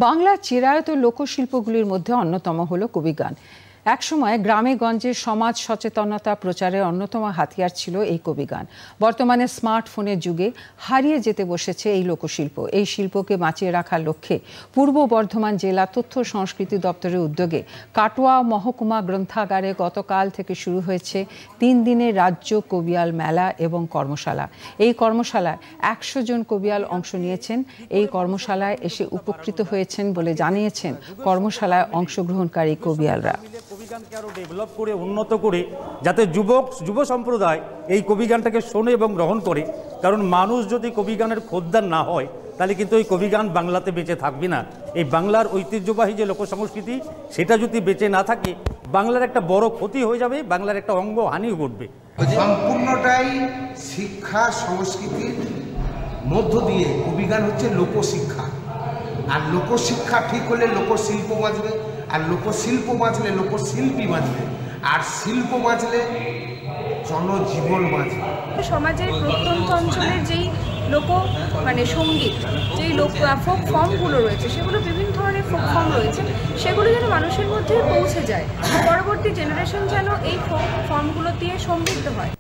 বাংলার চিরায়ত লোকশিল্পগুলির মধ্যে অন্যতম হলো কবিগান। একসময় গ্রামে গঞ্জে সমাজ সচেতনতা প্রচারের অন্যতম হাতিয়ার ছিল এই কবিগান। বর্তমানে স্মার্টফোনের যুগে হারিয়ে যেতে বসেছে এই লোকশিল্প। এই শিল্পকে বাঁচিয়ে রাখার লক্ষ্যে পূর্ব বর্ধমান জেলা তথ্য সংস্কৃতি দপ্তরের উদ্যোগে কাটোয়া মহকুমা গ্রন্থাগারে গতকাল থেকে শুরু হয়েছে 3 দিনের রাজ্য কবিয়াল মেলা এবং কর্মশালা। এই কর্মশালায় 100 জন কবিয়াল অংশ নিয়েছেন। এই কর্মশালায় এসে উপকৃত হয়েছেন বলে জানিয়েছেন কর্মশালায় অংশগ্রহণকারী কবিয়ালরা। কবিগানকে আরো ডেভেলপ করে উন্নত করে যাতে যুব সম্প্রদায় এই কবিগানটাকে শোনে এবং গ্রহণ করে, কারণ মানুষ যদি কবিগানের খোদ্দার না হয় তাহলে কিন্তু এই কবিগান বাংলাতে বেঁচে থাকবে না। এই বাংলার ঐতিহ্যবাহী যে লোকসংস্কৃতি সেটা যদি বেঁচে না থাকে বাংলার একটা বড় ক্ষতি হয়ে যাবে, বাংলার একটা অঙ্গ হানিও ঘটবে। সম্পূর্ণটাই শিক্ষা সংস্কৃতির মধ্য দিয়ে কবিগান হচ্ছে লোকশিক্ষা, আর লোকশিক্ষা ঠিক হলে লোকশিল্প বাঁচবে, আর লোকশিল্প বাঁচলে লোকশিল্পী বাঁচবে, আর শিল্প বাঁচলে জনজীবন বাঁচবে। সমাজের প্রত্যন্ত অঞ্চলের যেই সঙ্গীত, যেই ফোক ফর্মগুলো রয়েছে, সেগুলো বিভিন্ন ধরনের ফোক ফর্ম রয়েছে, সেগুলো যেন মানুষের মধ্যে পৌঁছে যায়, পরবর্তী জেনারেশন যেন এই ফোক ফর্মগুলো দিয়ে সমৃদ্ধ হয়।